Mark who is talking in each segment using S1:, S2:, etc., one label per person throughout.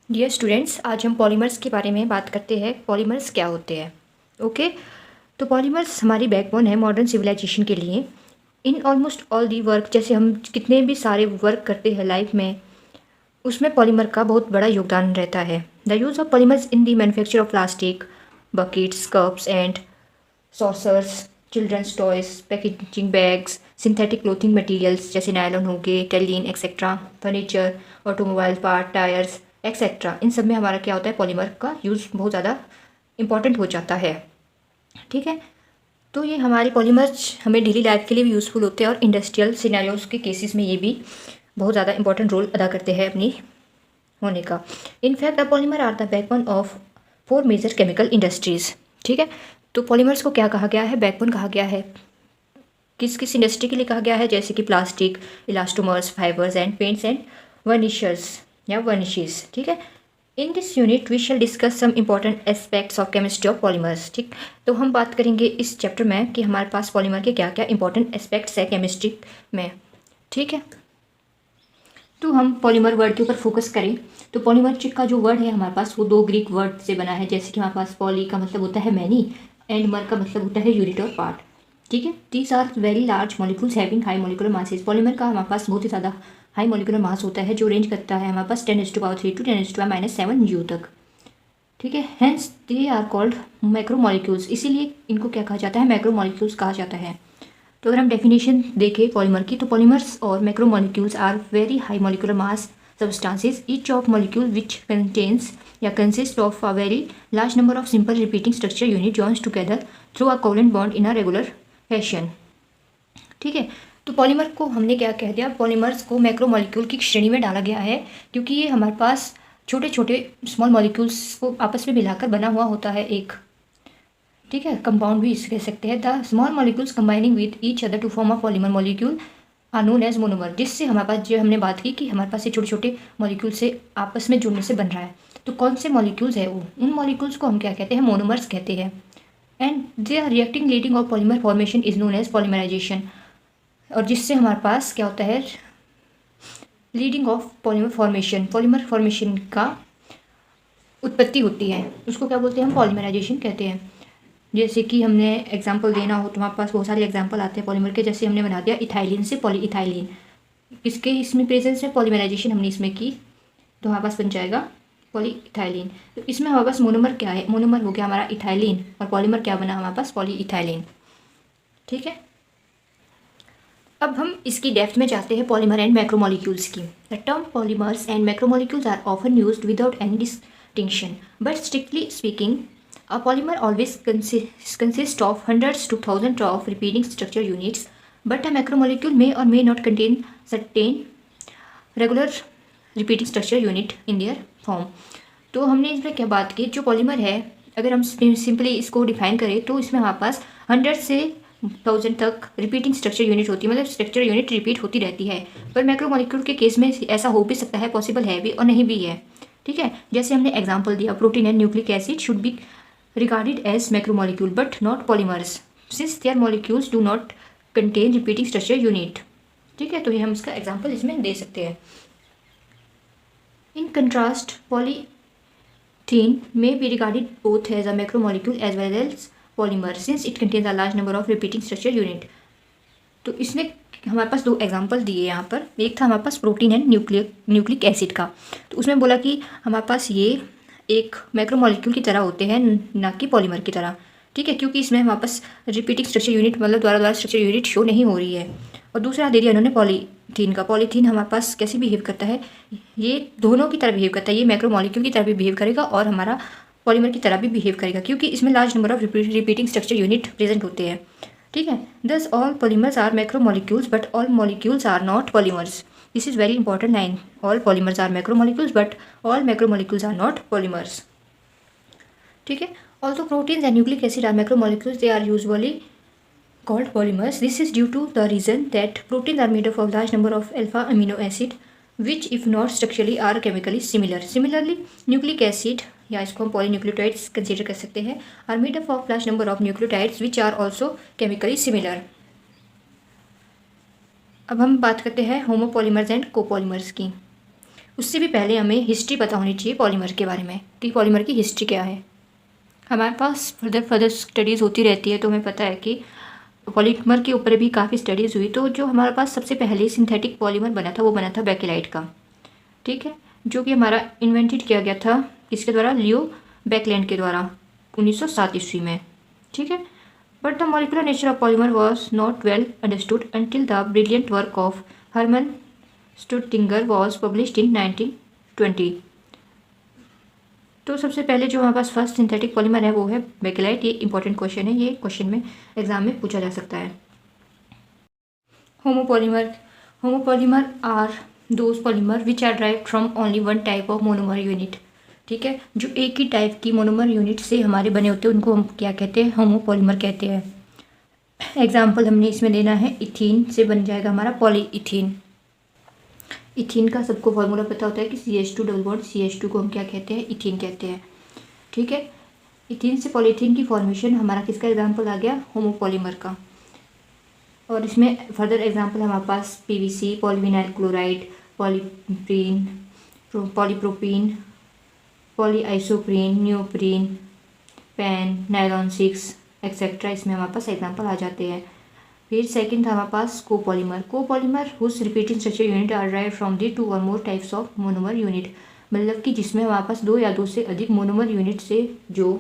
S1: Dear students, आज हम polymers के बारे में बात करते हैं। पॉलीमर्स क्या होते हैं? ओके, तो पॉलीमर्स हमारी बैकबोन है मॉडर्न सिविलाइजेशन के लिए। In almost all the work, जैसे हम कितने भी सारे वर्क करते हैं लाइफ में, उसमें पॉलीमर का बहुत बड़ा योगदान रहता है। The use of polymers in the manufacture of plastic buckets, cups and saucers, children's toys, packaging bags, synthetic clothing materials जैसे नायलॉन हो गए, terylene etcetera, furniture, automobile part, tyres etcetera, इन सब में हमारा क्या होता है, पॉलीमर का यूज़ बहुत ज़्यादा इंपॉर्टेंट हो जाता है। ठीक है, तो ये हमारे पॉलीमर्स हमें डेली लाइफ के लिए भी यूज़फुल होते हैं और इंडस्ट्रियल सिनेरियोज के केसेस में ये भी बहुत ज़्यादा इंपॉर्टेंट रोल अदा करते हैं अपनी होने का। In fact the polymer are the backbone of 4 major chemical industries. ठीक है, तो पॉलीमर्स को क्या कहा गया है? बैकबोन कहा गया है। किस किस इंडस्ट्री के लिए कहा गया है? जैसे कि plastic, elastomers, fibres and paints and varnishers या वर्निशेस। ठीक है, in this unit we shall discuss some important aspects of chemistry of polymers. ठीक, तो हम बात करेंगे इस चैप्टर में कि हमारे पास पॉलीमर के क्या क्या इंपॉर्टेंट एस्पेक्ट्स है केमिस्ट्री में। ठीक है, तो हम पॉलीमर वर्ड के ऊपर फोकस करें तो पॉलीमर का जो वर्ड है हमारे पास वो 2 ग्रीक वर्ड से बना है। जैसे कि हमारे पास पॉली का मतलब होता है मैनी एंड मर का मतलब होता है यूनिट और पार्ट। ठीक है, these are very large molecules having high molecular masses. Polymer का हमारे पास बहुत ही ज़्यादा हाई मॉलिक्यूलर मास होता है जो रेंज करता है हमारे पास 10⁻³ to 10⁻⁻7 U तक। ठीक है, hence they are called macromolecules, इसीलिए इनको क्या कहा जाता है? मैक्रोमोलिक्यूल्स कहा जाता है। तो अगर हम डेफिनेशन देखें पॉलीमर की, तो पॉलीमर्स और macromolecules are very high molecular mass substances, each of molecule which contains या consists of a very large number of simple repeating structure unit joins together through a covalent bond in a regular fashion। ठीक है, तो polymer को हमने क्या कह दिया? Polymers को मैक्रोमोलिक्यूल की श्रेणी में डाला गया है क्योंकि ये हमारे पास छोटे छोटे स्मॉल मॉलिक्यूल्स को आपस में मिलाकर बना हुआ होता है एक। ठीक है, कंपाउंड भी इसे कह सकते हैं। The small molecules combining with each other to form a polymer molecule are known as monomer. जिससे हमारे पास, जो हमने बात की कि हमारे पास ये छोटे छोटे मॉलिक्यूल से आपस में जुड़ने से बन रहा है, तो कौन से मॉलिक्यूल्स है वो? उन मॉलिक्यूल्स को हम क्या कहते हैं? मोनोमर्स कहते हैं। And they are reacting leading of polymer formation is known as polymerization. और जिससे हमारे पास क्या होता है? Leading of polymer formation, polymer formation का उत्पत्ति होती है, उसको क्या बोलते हैं? हम पॉलीमराइजेशन कहते हैं। जैसे कि हमने एग्जांपल देना हो तो हमारे पास बहुत सारे एग्जांपल आते हैं पॉलीमर के। जैसे हमने बना दिया इथाइलिन से पॉलीइथाइलिन, किसके इसमें प्रेजेंस में पॉलीमराइजेशन हमने इसमें की, तो हमारे पास बन जाएगा पॉलीइथाइलिन। तो इसमें हमारे पास मोनोमर क्या है? मोनोमर हो गया हमारा इथाइलिन और पॉलीमर क्या बना हमारे पास? पॉलीइथाइलिन। ठीक है, अब हम इसकी डेप्थ में जाते हैं पॉलीमर एंड मैक्रोमोलिक्यूल्स की। The term polymers and macromolecules are often used without any distinction, but strictly speaking a polymer always consists of hundreds to thousands of repeating structure units, but a macromolecule may or may not contain certain regular repeating structure unit in their form। तो हमने इसमें क्या बात की? जो polymer है, अगर हम सिंपली इसको डिफाइन करें तो इसमें हमारे पास 100 से 1000 तक रिपीटिंग स्ट्रक्चर यूनिट होती है, मतलब स्ट्रक्चर यूनिट रिपीट होती रहती है। पर मैक्रोमोलिक्यूल के केस में ऐसा हो भी सकता है, पॉसिबल है भी और नहीं भी है। ठीक है, जैसे हमने एग्जाम्पल दिया, protein and nucleic acid should be regarded as macromolecule but not polymers since their molecules do not contain repeating structure unit। ठीक है, तो ये हम इसका एग्जांपल इसमें दे सकते हैं। In contrast, polythene may be regarded both as a macromolecule as well as polymer since it contains a large number of repeating structure unit। तो इसमें हमारे पास 2 एग्जांपल दिए यहाँ पर। एक था हमारे पास प्रोटीन एंड न्यूक्लिक एसिड का, तो उसमें बोला कि हमारे पास ये एक मैक्रोमोलिक्यूल की तरह होते हैं, ना कि पॉलीमर की तरह। ठीक है, क्योंकि इसमें हमारे पास रिपीटिंग स्ट्रक्चर यूनिट मतलब द्वारा स्ट्रक्चर यूनिट शो नहीं हो रही है। और दूसरा दे दिया उन्होंने पॉलीथीन का। पॉलीथीन हमारे पास कैसे बिहेव करता है? ये दोनों की तरह बिहेव करता है, ये मैक्रोमोलिक्यूल की तरह भी बिहेव करेगा और हमारा पॉलीमर की तरह भी बिहेव करेगा, क्योंकि इसमें large number of repeating structure unit present होते हैं। ठीक है, thus all polymers are macromolecules but all molecules are not polymers. This is very important line. All polymers are macromolecules but all macromolecules are not polymers. ठीक है, also proteins and nucleic acid are macromolecules, they are usually called polymers। This is due to the reason that proteins are made up of large number of alpha amino acid which if not structurally are chemically similar। Similarly, nucleic acid या इसको हम polynucleotides consider कर सकते हैं are made up of large number of nucleotides which are also chemically similar। अब हम बात करते हैं होमोपॉलीमर्स एंड कोपॉलीमर्स की। उससे भी पहले हमें हिस्ट्री पता होनी चाहिए पॉलीमर के बारे में कि पॉलीमर की हिस्ट्री क्या है। हमारे पास फर्दर स्टडीज़ होती रहती है, तो हमें पता है कि पॉलीमर के ऊपर भी काफ़ी स्टडीज़ हुई। तो जो हमारे पास सबसे पहले सिंथेटिक पॉलीमर बना था वो बना था बेकेलाइट का, ठीक है, जो कि हमारा इन्वेंटेड किया गया था किसके द्वारा, लियो बेकलैंड के द्वारा 1907 ईस्वी में, ठीक है। But the molecular nature of polymer was not well understood until the brilliant work of Hermann Staudinger was published in 1920। तो सबसे पहले जो हमारे पास फर्स्ट सिंथेटिक पॉलीमर है वो है बेकेलाइट। ये इंपॉर्टेंट क्वेश्चन है, ये क्वेश्चन में एग्जाम में पूछा जा सकता है। Homopolymer are those polymer which are drive from only one type of monomer unit, ठीक है। जो एक ही टाइप की मोनोमर यूनिट से हमारे बने होते हैं उनको हम क्या कहते हैं, होमोपॉलीमर कहते हैं। एग्जाम्पल हमने इसमें देना है, इथीन से बन जाएगा हमारा पॉलीइथीन। इथीन का सबको फॉर्मूला पता होता है कि CH2 डबल बॉन्ड CH2 को हम क्या कहते हैं, इथीन कहते हैं, ठीक है। इथीन से पॉलीथीन की फॉर्मेशन हमारा किसका एग्जाम्पल आ गया, होमोपॉलीमर का। और इसमें फर्दर एग्जाम्पल हमारे पास PVC, polyvinyl chloride, polyprene, polypropene, polyisoprene, neoprene, pen, nylon 6 etcetera, इसमें हमारे पास एग्जाम्पल आ जाते हैं। फिर सेकंड था हमारे पास copolymer whose repeating structure unit are drive from the 2 or more types of monomer unit, मतलब कि जिसमें हमारे पास 2 या 2 से अधिक मोनोमर यूनिट से जो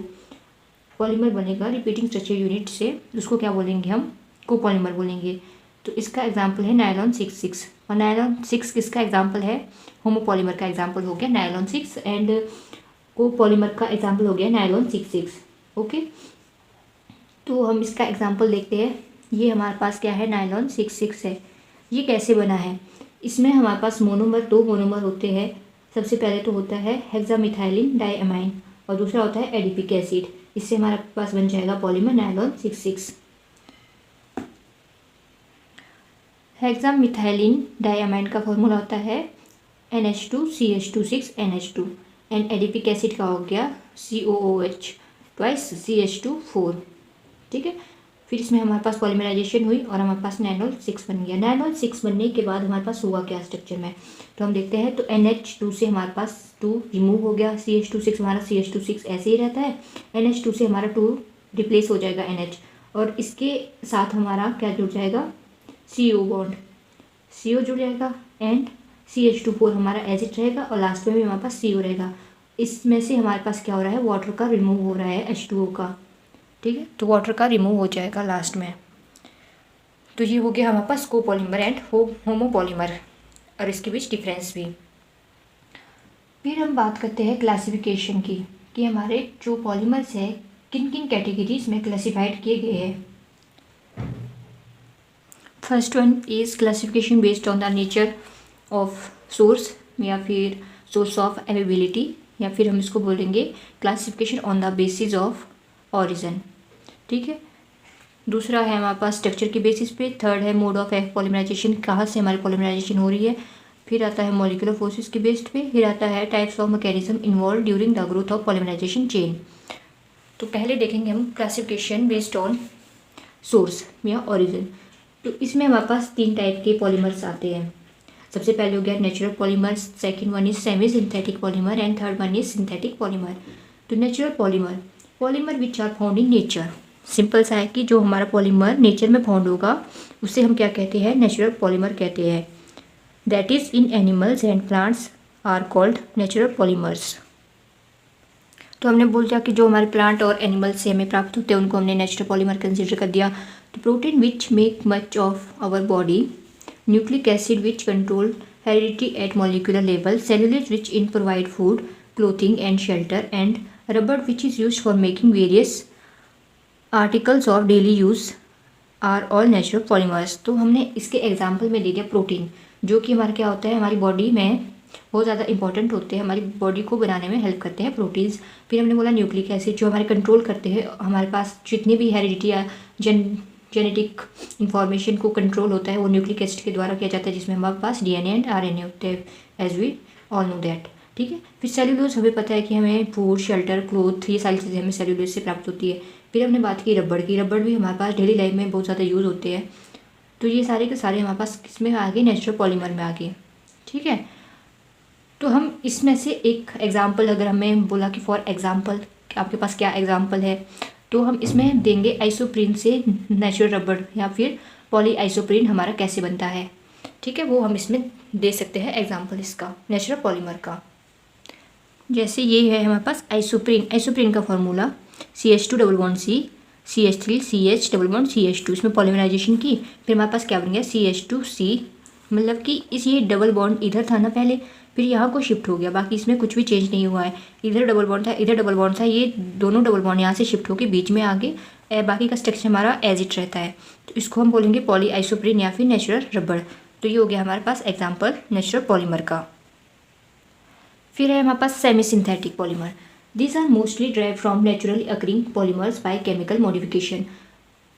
S1: पॉलीमर बनेगा रिपीटिंग स्ट्रक्चर यूनिट से, उसको क्या बोलेंगे, हम कोपॉलीमर बोलेंगे। तो इसका एग्जाम्पल है नायलॉन 6 और नायलॉन 6 किसका एग्जाम्पल है, होमोपॉलीमर का एग्जाम्पल हो गया नायलॉन 6 एंड कोपॉलीमर का एग्जाम्पल हो गया नायलॉन 6 ओके। तो हम इसका एग्जाम्पल देखते हैं। ये हमारे पास क्या है, नायलॉन 6 है। ये कैसे बना है, इसमें हमारे पास मोनोमर 2 मोनोमर होते हैं। सबसे पहले तो होता है हेक्सामिथाइलिन डाइअमाइन और दूसरा होता है एडिपिक एसिड। इससे हमारे पास बन जाएगा पॉलीमर नायलॉन 6। हेक्सामिथाइलिन डाइअमाइन का फॉर्मूला होता है NH2CH26NH2 एंड एडिपिक एसिड का हो गया COOH ट्वाइस CH2 4, ठीक है। फिर इसमें हमारे पास पॉलीमराइजेशन हुई और हमारे पास नायलॉन 6 बन गया। नायलॉन 6 बनने के बाद हमारे पास हुआ क्या स्ट्रक्चर में, तो हम देखते हैं। तो NH2 से हमारे पास 2 रिमूव हो गया, CH26 हमारा CH26 ऐसे ही रहता है, NH2 से हमारा 2 रिप्लेस हो जाएगा NH, और इसके साथ हमारा क्या जुड़ जाएगा, CO बॉन्ड, CO जुड़ जाएगा एंड CH2 हमारा एज इट रहेगा और लास्ट में भी हमारे पास CO रहेगा। इसमें से हमारे पास क्या हो रहा है, वाटर का रिमूव हो रहा है H2O का, ठीक है। तो वाटर का रिमूव हो जाएगा लास्ट में। तो ये हो गया हमारे पास कोपॉलीमर एंड होमोपॉलीमर और इसके बीच डिफरेंस भी। फिर हम बात करते हैं क्लासिफिकेशन की, कि हमारे जो पॉलीमर्स है किन किन कैटेगरीज में क्लासिफाइड किए गए हैं। First one is classification based on the nature of source या फिर सोर्स ऑफ अवेबिलिटी, या फिर हम इसको बोलेंगे classification on the basis of origin, ठीक है। दूसरा है हमारे पास स्ट्रक्चर के बेसिस पे। थर्ड है मोड ऑफ पॉलीमराइजेशन, कहाँ से हमारी पॉलीमराइजेशन हो रही है। फिर आता है मॉलिक्यूलर फोर्सेस के बेस्ड पे। फिर आता है types of mechanism involve during the growth of polymerization chain. तो पहले देखेंगे हम क्लासिफिकेशन बेस्ड ऑन सोर्स या ऑरिजिन। तो इसमें हमारे पास 3 टाइप के पॉलीमर्स आते हैं। सबसे पहले हो गया natural polymers, second one is semi synthetic polymer and third one is synthetic polymer. तो natural polymer which are found in nature, simple सा है कि जो हमारा पॉलीमर नेचर में फाउंड होगा उसे हम क्या कहते हैं, नेचुरल पॉलीमर कहते हैं। That is in animals and plants are called natural polymers. तो हमने बोल दिया कि जो हमारे प्लांट और एनिमल्स से हमें प्राप्त होते हैं उनको हमने नेचुरल पॉलीमर कंसिडर कर दिया। तो protein which make much of our body, nucleic acid which control heredity at molecular level, cellulose which in provide food, clothing and shelter, and rubber which is used for making various articles of daily use are all natural polymers. तो हमने इसके example में दे दिया protein, जो कि हमारा क्या होता है, हमारी बॉडी में बहुत ज़्यादा इंपॉर्टेंट होते हैं, हमारी बॉडी को बनाने में हेल्प करते हैं प्रोटीन्स। फिर हमने बोला न्यूक्लिक एसिड, जो हमारे कंट्रोल करते हैं, हमारे पास जितनी भी हेरिडिटी या जेनेटिक इंफॉर्मेशन को कंट्रोल होता है वो न्यूक्लिक एसिड के द्वारा किया जाता है, जिसमें हमारे पास DNA एंड RNA होते हैं, as we all know that, ठीक है। फिर सेल्यूलोज, हमें पता है कि हमें फूड, शेल्टर, क्लोथ, ये सारी चीज़ें हमें सेल्यूलोज से प्राप्त होती है। फिर हमने बात की रबड़ की, रबड़ भी हमारे पास डेली लाइफ में बहुत ज़्यादा यूज़ होते हैं। तो ये सारे के सारे हमारे पास किस में आ गए, नेचुरल पॉलीमर में आ गए, ठीक है। तो हम इसमें से एक एग्जाम्पल, अगर हमें बोला कि फॉर एग्जाम्पल आपके पास क्या एग्जाम्पल है, तो हम इसमें देंगे आइसोप्रीन से नेचुरल रबड़ या फिर पॉली आइसोप्रीन हमारा कैसे बनता है। ठीक है, वो हम इसमें दे सकते हैं एग्जाम्पल इसका नेचुरल पॉलीमर का। जैसे ये है हमारे पास आइसोप्रीन, आइसोप्रीन का formula CH2 double bond C CH3 CH double bond CH2, इसमें पॉलीमराइजेशन की, फिर हमारे पास क्या बन गया CH2C, मतलब कि इस ये डबल बॉन्ड इधर था ना पहले, फिर यहाँ को शिफ्ट हो गया, बाकी इसमें कुछ भी चेंज नहीं हुआ है। इधर डबल बॉन्ड था, इधर डबल बॉन्ड था, ये दोनों डबल बॉन्ड यहाँ से शिफ्ट होकर बीच में आगे बाकी का स्ट्रक्चर हमारा एज इट रहता है। तो इसको हम बोलेंगे पॉली आइसोप्रीन या फिर नेचुरल रबड़। तो ये हो गया हमारे पास एग्जाम्पल नेचुरल पॉलीमर का। फिर है हमारे पास semi synthetic polymer. These are mostly derived from naturally occurring polymers by chemical modification.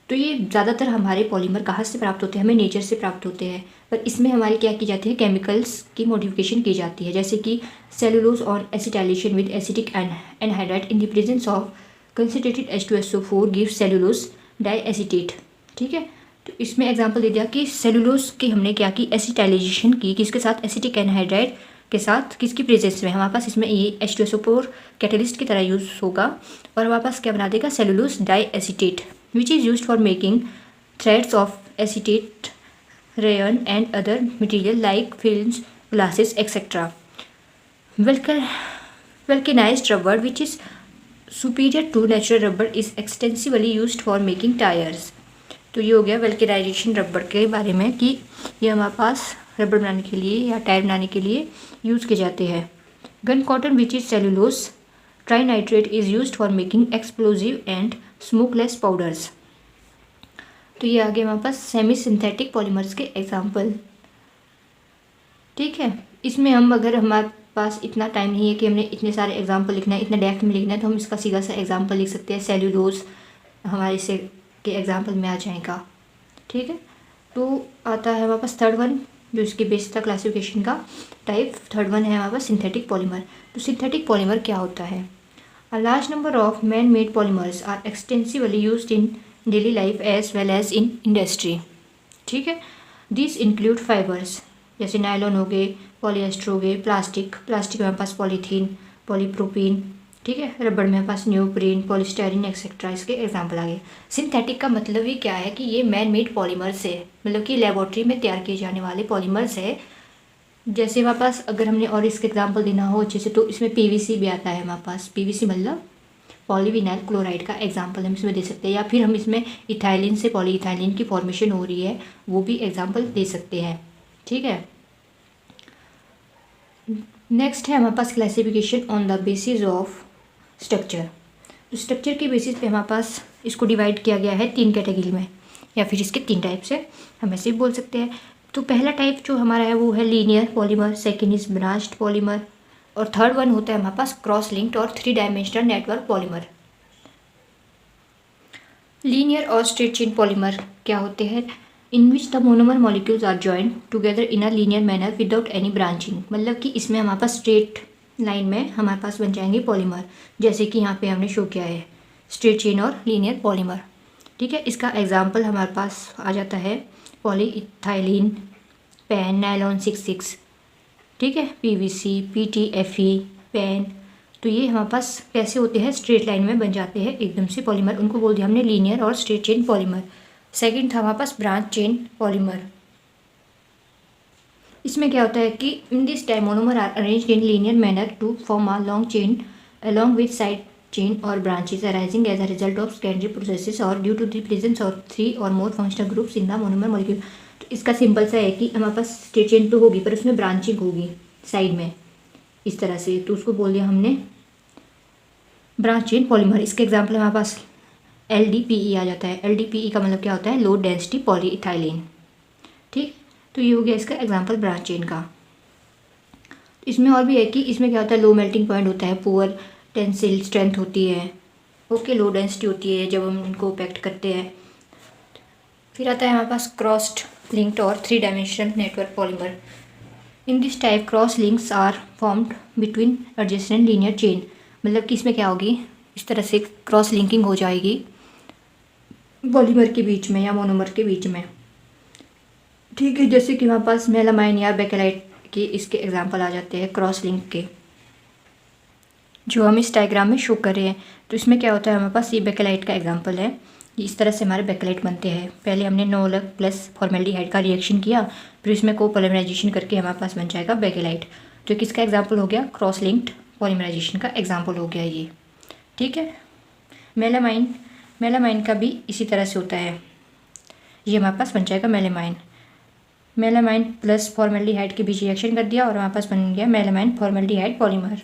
S1: तो ये ज़्यादातर हमारे पॉलीमर कहाँ से प्राप्त होते हैं, हमें नेचर से प्राप्त होते हैं, पर इसमें हमारी क्या की जाती है, केमिकल्स की मॉडिफिकेशन की जाती है। जैसे कि cellulose on acetylation with acetic anhydride in the presence of concentrated H2SO4 give cellulose diacetate. ठीक है, तो इसमें एग्जांपल दे दिया कि सेलुलोज की हमने क्या की, एसिटाइलेशन की, किसके साथ, एसिटिक एनहाइड्राइड के साथ, किसकी प्रेजेंस में, हमारे पास इसमें ये H2SO4 कैटलिस्ट की तरह यूज़ होगा और हमारे पास क्या बना देगा, cellulose डाइएसिटेट which is used for making threads of acetate, rayon and other material like films, glasses, etc. Vulcanized rubber, which is superior to natural rubber, is extensively used for making tires. तो ये हो गया vulcanization rubber के बारे में कि ये हमारे पास रबर बनाने के लिए या टायर बनाने के लिए यूज़ किए जाते हैं। Gun cotton which is cellulose trinitrate is used for making explosive and smokeless powders. तो ये आगे हमारे पास सेमी सिंथेटिक पॉलीमर्स के एग्जांपल। ठीक है, इसमें हम अगर हमारे पास इतना टाइम नहीं है कि हमने इतने सारे एग्जांपल लिखना है, इतना डेप्थ में लिखना है, तो हम इसका सीधा सा एग्जांपल लिख सकते हैं। सेल्यूलोज हमारे इसे के एग्जांपल में आ जाएगा। ठीक है, तो आता है हमारे पास थर्ड वन, जो इसके बेस था क्लासिफिकेशन का टाइप। थर्ड वन है हमारे पास सिंथेटिक पॉलीमर। तो सिंथेटिक पॉलीमर क्या होता है, A large number of man-made polymers are extensively used in daily life as well as in industry. ठीक है, These include fibers जैसे नायलॉन हो गए, पॉलिएस्टर हो गए, प्लास्टिक में हमारे पास पॉलीथीन, पॉलीप्रोपीन। ठीक है, रबड़ में हमारे पास न्यूप्रीन, पॉलीस्टाइरीन एक्सेट्रा, इसके एग्जाम्पल आ गए। सिंथेटिक का मतलब ही क्या है कि ये मैन मेड पॉलीमर्स है, मतलब कि लेबोरेटरी में तैयार किए जाने वाले पॉलीमर्स है। जैसे हमारे पास अगर हमने और इसका एग्जांपल देना हो अच्छे से, तो इसमें PVC भी आता है हमारे पास। PVC मतलब पॉलीविनाइल क्लोराइड का एग्जांपल हम इसमें दे सकते हैं, या फिर हम इसमें इथाइलिन से पॉलीइथाइलिन की फॉर्मेशन हो रही है, वो भी एग्जांपल दे सकते हैं। ठीक है, नेक्स्ट है हमारे पास classification on the basis of structure. तो स्ट्रक्चर के बेसिस पे हमारे पास इसको डिवाइड किया गया है 3 कैटेगरी में, या फिर इसके 3 टाइप से हम ऐसे भी बोल सकते हैं। तो पहला टाइप जो हमारा है वो है linear polymer, second is branched polymer, और थर्ड वन होता है हमारे पास क्रॉस लिंक्ड और 3 डायमेंशनल नेटवर्क पॉलीमर। लीनियर और स्ट्रेट चेन पॉलीमर क्या होते हैं, in which the monomer molecules are joined together in a linear manner without any branching. मतलब कि इसमें हमारे पास स्ट्रेट लाइन में हमारे पास बन जाएंगे पॉलीमर, जैसे कि यहाँ पे हमने शो किया है स्ट्रेट चेन और लीनियर पॉलीमर। ठीक है, इसका एग्जाम्पल हमारे पास आ जाता है पॉलीइथाइलिन, पेन, नायलॉन 66। ठीक है, PVC, PTFE, पेन। तो ये हमारे पास कैसे होते हैं, स्ट्रेट लाइन में बन जाते हैं एकदम से पॉलीमर, उनको बोल दिया हमने लीनियर और स्ट्रेट चेन पॉलीमर। सेकंड था हमारे पास ब्रांच चेन पॉलीमर। इसमें क्या होता है कि in this time monomer are arranged in linear manner to form a long chain along with side chain or branches arising as a result of secondary processes or due to the presence of 3 or more functional groups in the monomer molecule। तो इसका simple सा है कि हमारे पास straight chain तो होगी पर उसमें ब्रांचिंग होगी साइड में इस तरह से, तो उसको बोल दिया हमने ब्रांच चेन पॉलीमर। इसके एग्जाम्पल हमारे पास LDPE आ जाता है। LDPE का मतलब क्या होता है, लो डेंसिटी पॉलीइथाइलिन। ठीक, तो ये हो गया इसका एग्जाम्पल ब्रांच चेन का। इसमें और भी है कि इसमें क्या होता है, लो मेल्टिंग पॉइंट होता है, पुअर टेंसिल स्ट्रेंथ होती है, ओके, लो डेंसिटी होती है जब हम इनको पैक्ट करते हैं। फिर आता है हमारे पास क्रॉस्ड लिंक्ड और 3 dimensional network polymer. In this type cross links are formed between adjacent linear chain. मतलब कि इसमें क्या होगी, इस तरह से क्रॉस लिंकिंग हो जाएगी पॉलीमर के बीच में या मोनोमर के बीच में। ठीक है, जैसे कि हमारे पास मेलामाइन या बेकेलाइट कि इसके एग्जांपल आ जाते हैं क्रॉस लिंक के, जो हम इस डायग्राम में शो कर रहे हैं। तो इसमें क्या होता है, हमारे पास ये बेकेलाइट का एग्जांपल है। इस तरह से हमारे बेकेलाइट बनते हैं। पहले हमने नॉलक प्लस फॉर्मेल्डिहाइड का रिएक्शन किया, फिर इसमें कोपोलिमराइजेशन करके हमारे पास बन जाएगा बेकेलाइट। तो किसका एग्जाम्पल हो गया, क्रॉस लिंक्ड पॉलीमराइजेशन का एग्जाम्पल हो गया ये। ठीक है, मेलामाइन का भी इसी तरह से होता है। ये हमारे पास बन जाएगा मेलामाइन प्लस फॉर्मेल्डिहाइड के बीच रिएक्शन कर दिया और हमारे पास बन गया मेलामाइन फॉर्मेल्डिहाइड पॉलीमर।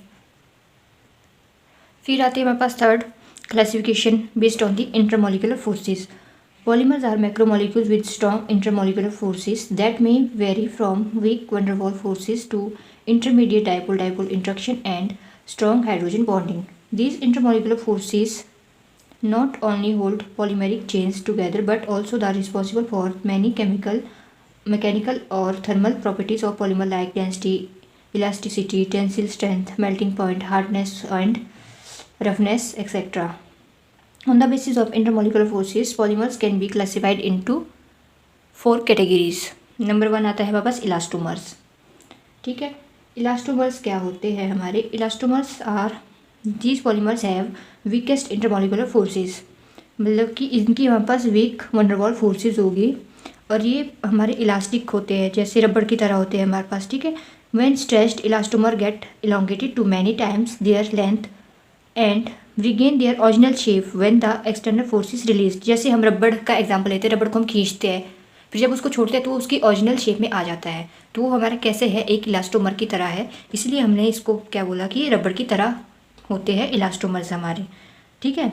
S1: फिर आते हैं हमारे पास third classification based on the intermolecular forces. Polymers are macromolecules with strong intermolecular forces that may vary from weak van der Waals forces to intermediate dipole-dipole interaction and strong hydrogen bonding. These intermolecular forces not only hold polymeric chains together but also are responsible for many chemical, mechanical or thermal properties of polymer like density, elasticity, tensile strength, melting point, hardness and roughness, etc. On the basis of intermolecular forces, polymers can be classified into 4 categories. Number 1 आता है हमारे पास elastomers. ठीक है, elastomers क्या होते हैं हमारे, elastomers are these polymers have weakest intermolecular forces, मतलब कि इनकी हमारे पास weak van der Waals forces होगी और ये हमारे इलास्टिक होते हैं, जैसे रबड़ की तरह होते हैं हमारे पास। ठीक है, when stretched elastomer get elongated to many times their length and regain their original shape when the external force is released। जैसे हम रबड़ का एग्जांपल लेते हैं, रबड़ को हम खींचते हैं, फिर जब उसको छोड़ते हैं तो उसकी ओरिजिनल शेप में आ जाता है। तो वो हमारा कैसे है, एक इलास्टोमर की तरह है, इसलिए हमने इसको क्या बोला कि रबड़ की तरह होते हैं इलास्टोमर्स हमारे। ठीक है,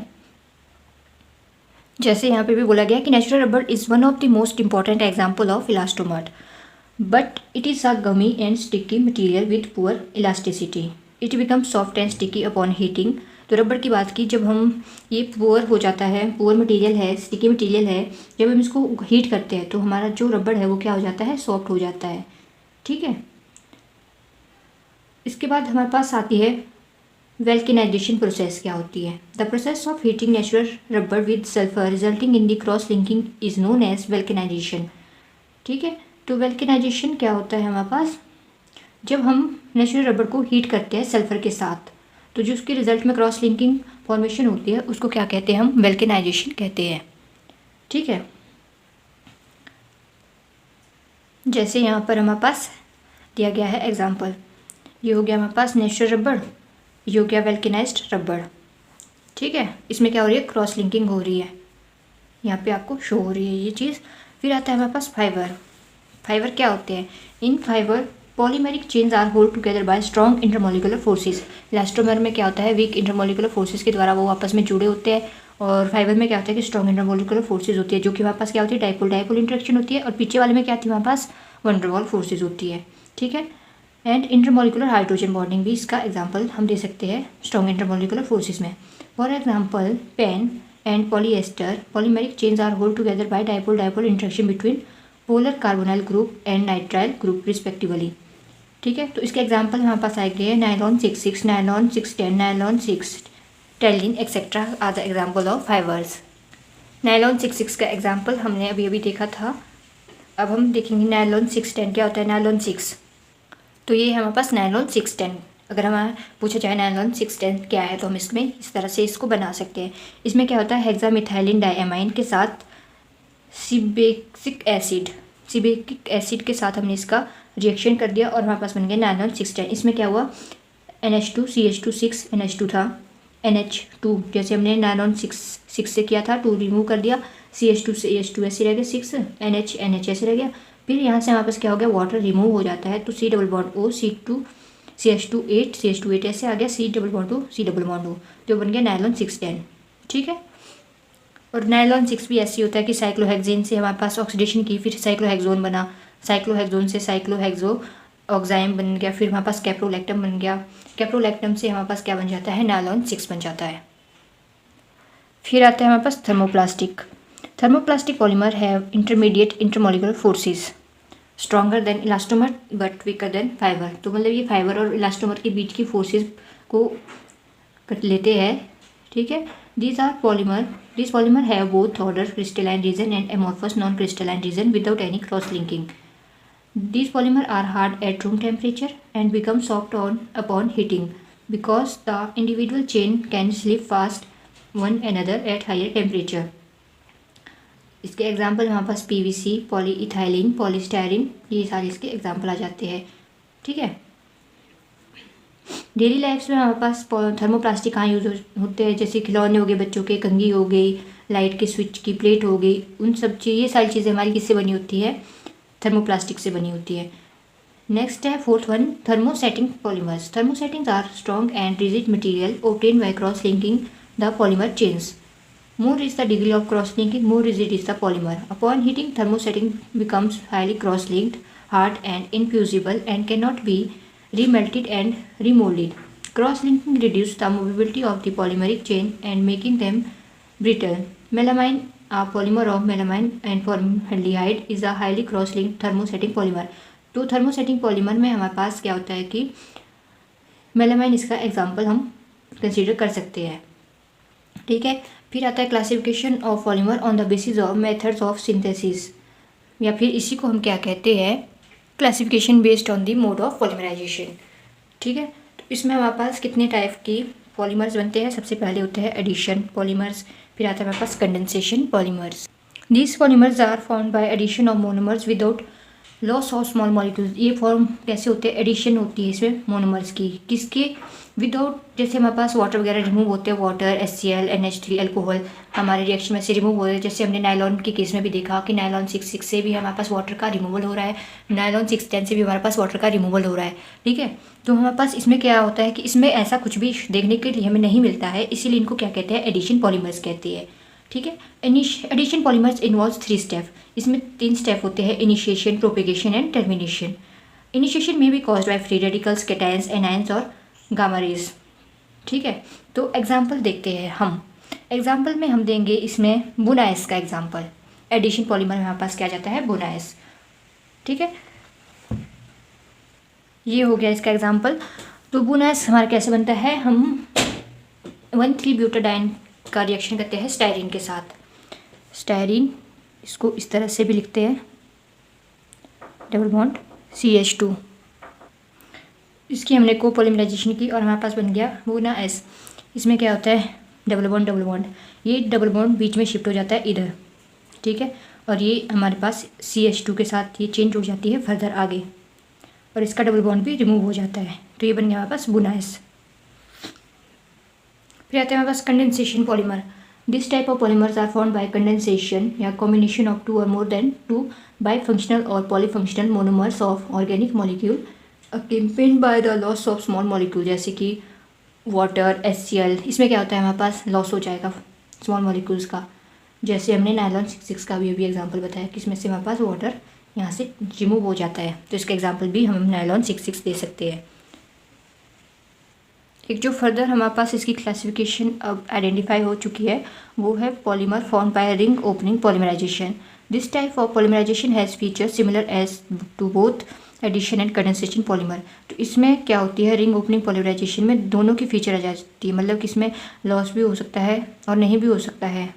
S1: जैसे यहाँ पे भी बोला गया कि नेचुरल रबड़ is one of the most important example of elastomer, but it is a gummy and sticky material with poor elasticity. It become soft and sticky upon heating. तो रबड़ की बात की, जब हम ये पुअर हो जाता है, पुअर मटेरियल है, स्टिकी मटेरियल है, जब हम इसको हीट करते हैं तो हमारा जो रबड़ है वो क्या हो जाता है, सॉफ्ट हो जाता है। ठीक है, इसके बाद हमारे पास आती है वेल्केनाइजेशन प्रोसेस क्या होती है। The process of heating natural rubber with sulphur resulting in the cross linking is known as vulcanization. ठीक है, तो वेल्केनाइजेशन क्या होता है हमारे पास, जब हम नेचुरल रबड़ को हीट करते हैं सल्फर के साथ, तो जो उसके रिजल्ट में क्रॉस लिंकिंग फॉर्मेशन होती है उसको क्या कहते हैं, हम वेल्केनाइजेशन कहते हैं। ठीक है, जैसे यहाँ पर हमारे पास दिया गया है एग्जांपल, ये हो गया हमारे पास नेचुरल रबड़, ये हो गया वेल्केनाइज्ड रबड़। ठीक है, इसमें क्या हो रही है, क्रॉस लिंकिंग हो रही है, यहाँ पे आपको शो हो रही है ये चीज़। फिर आता है हमारे पास फाइबर क्या होते हैं, इन fibre polymeric chains are hold together by strong intermolecular forces. Elastomer में क्या होता है, वीक इंटरमोलिकुलर फोर्सेस के द्वारा वो आपस में जुड़े होते हैं, और फाइबर में क्या होता है कि स्ट्रॉन्ग इंटरमोलिकुलर फोर्सेस होती है, जो कि हमारे पास क्या होती है, डाइपोल इंटरेक्शन होती है, और पीछे वाले में क्या आती है हमारे पास, van der Waals फोर्सेज होती है। ठीक है, एंड इंटरमोलिकुलर हाइड्रोजन बॉन्डिंग भी इसका एग्जाम्पल हम दे सकते हैं स्ट्रॉन्ग इंटरमोलिकुलर फोर्सेज में। For example PAN and polyester polymeric chains are hold together by dipole interaction between polar carbonyl group and nitrile group respectively. ठीक है, तो इसके एग्जाम्पल हमारे पास आएंगे हैं nylon 6,6, nylon 6,10, nylon 6, terylene etcetera are the example of fibres. Nylon 6,6 का example हमने अभी देखा था। अब हम देखेंगे नायलॉन 6,10 क्या होता है। नायलॉन 6, तो ये हमारे पास नायलॉन 6,10, अगर हमें पूछा जाए नायलॉन 6,10 क्या है तो हम इसमें इस तरह से इसको बना सकते हैं। इसमें क्या होता है, हेक्सामिथाइलिन डायमाइन के साथ सिबेकिक एसिड के साथ हमने इसका रिएक्शन कर दिया और हमारे पास बन गया नायलॉन 6,10। इसमें क्या हुआ, NH2 CH2 6 NH2 था, NH2 जैसे हमने नायलॉन 6 से किया था, 2 रिमूव कर दिया, CH2 से CH2 ऐसे रह गया, 6 NH ऐसे रह गया। फिर यहाँ से हमारे पास क्या हो गया, वाटर रिमूव हो जाता है, तो C double bond O CH2 8 ऐसे आ गया, C डबल बॉन्ड O, जो बन गया नायलॉन 6,10। ठीक है, और नायलॉन 6 भी ऐसे होता है कि साइक्लोहेक्सेन से हमारे पास ऑक्सीडेशन की, फिर साइक्लोहेक्सोन बना, साइक्लोहेक्सोन से साइक्लोहेक्सो ऑक्साइम बन गया, फिर हमारे पास कैप्रोलैक्टम बन गया, कैप्रोलैक्टम से हमारे पास क्या बन जाता है, नायलॉन 6 बन जाता है। फिर आता है हमारे पास thermoplastic polymer have intermediate intermolecular forces stronger than elastomer but weaker than fibre. तो मतलब ये फाइबर और इलास्टोमर के बीच की फोर्सेस को लेते हैं। ठीक है, these polymer have both order crystalline region and amorphous non-crystalline region without any cross linking। These polymers are hard at room temperature and become soft upon heating because the individual chain can slip fast one another at higher temperature. इसके example हमारे पास PVC, polyethylene, पॉलीस्टायरिन, ये सारे इसके example आ जाते हैं। ठीक है, डेली लाइफ में हमारे पास थर्मोप्लास्टिक कहाँ यूज़ होते हैं, जैसे खिलौने हो गए बच्चों के, कंघी हो गई, लाइट के स्विच की प्लेट हो गई, उन सब ये सारी चीज़ें हमारी किससे बनी होती है, थर्मोप्लास्टिक से बनी होती है। नेक्स्ट है fourth one, thermosetting polymers. Thermosettings are strong and rigid material obtained by cross linking the polymer chains. More is the degree of cross linking, more rigid is the polymer. Upon heating, thermosetting becomes highly cross linked, hard and infusible and cannot be remelted and remolded. Cross linking reduces the movability of the polymeric chain and making them brittle. Melamine, a polymer of melamine and formaldehyde, is a highly cross linked thermosetting polymer. तो thermosetting polymer में हमारे पास क्या होता है कि melamine इसका example हम कंसीडर कर सकते हैं। ठीक है, फिर आता है classification of polymer on the basis of methods of synthesis, या फिर इसी को हम क्या कहते हैं, classification based on the mode of polymerisation. ठीक है, तो इसमें हमारे पास कितने टाइप की पॉलीमर्स बनते हैं। सबसे पहले होते हैं एडिशन पॉलीमर्स, फिर आता है हमारे पास condensation polymers. These polymers are formed by addition of monomers without loss of small molecules. ये फॉर्म कैसे होते हैं, एडिशन होती है इसमें मोनोमर्स की, किसके, विदाउट, जैसे हमारे पास वाटर वगैरह रिमूव होते हैं, वाटर, HCl, NH3, अल्कोहल हमारे रिएक्शन में से रिमूव हो रहे हैं। जैसे हमने नायलॉन के केस में भी देखा कि नायलॉन 6 से भी हमारे पास वाटर का रिमूवल हो रहा है, नायलॉन 610 से भी हमारे पास वाटर का रिमूवल हो रहा है। ठीक है, तो हमारे पास इसमें क्या होता है कि इसमें ऐसा कुछ भी देखने के लिए हमें नहीं मिलता है, इसीलिए इनको क्या कहते हैं, एडिशन पॉलीमर्स कहते हैं। ठीक है, एडिशन पॉलीमर्स इन्वॉल्व्स 3 स्टेप। इसमें 3 स्टेप होते हैं, initiation, propagation and termination. Initiation में भी caused by free radicals, cations, anions और गामा रेज। ठीक है, तो एग्जाम्पल देखते हैं हम। एग्जाम्पल में हम देंगे इसमें बुनाइस का एग्जाम्पल। एडिशन पॉलीमर में हमारे पास क्या जाता है, बुनाइस। ठीक है, ये हो गया इसका एग्जाम्पल। तो बुनाइस हमारा कैसे बनता है, हम 1,3-ब्यूटाडाइन का रिएक्शन करते हैं स्टायरीन के साथ। स्टायरीन, इसको इस तरह से भी लिखते हैं, डबल बॉन्ड CH2। इसकी हमने कोपॉलीमराइजेशन की और हमारे पास बन गया बुनाइस। इसमें क्या होता है, डबल बॉन्ड, ये डबल बॉन्ड बीच में शिफ्ट हो जाता है इधर। ठीक है, और ये हमारे पास CH2 के साथ ये चेंज हो जाती है फर्दर आगे, और इसका डबल बॉन्ड भी रिमूव हो जाता है, तो ये बन गया हमारे पास बुनाइस। फिर आते हैं हमारे पास condensation polymer. This type of polymers are formed by condensation या combination of 2 or more than 2 bifunctional or polyfunctional monomers of organic molecule accompanied by the loss of small molecule, जैसे कि वाटर, HCl। इसमें क्या होता है, हमारे पास loss हो जाएगा स्मॉल मॉलिक्यूल्स का, जैसे हमने नायलॉन 6 का भी अभी एग्जाम्पल बताया कि इसमें से हमारे पास वाटर यहाँ से रिमूव हो जाता है, तो इसका एग्जाम्पल भी हम नायलॉन 6 दे सकते हैं। एक जो फर्दर हमारे पास इसकी क्लासिफिकेशन अब आइडेंटिफाई हो चुकी है, वो है polymer form by ring opening polymerisation. This type of polymerisation has feature similar as to both addition and condensation polymer. तो इसमें क्या होती है, रिंग ओपनिंग पॉलीमराइजेशन में दोनों की फीचर आ जाती है, मतलब कि इसमें लॉस भी हो सकता है और नहीं भी हो सकता है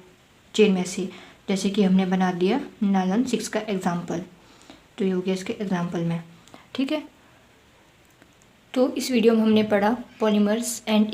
S1: चेन में से, जैसे कि हमने बना दिया नायलॉन 6 का एग्जाम्पल। तो ये हो गया इसके एग्जाम्पल में। ठीक है, तो इस वीडियो में हमने पढ़ा पॉलीमर्स एंड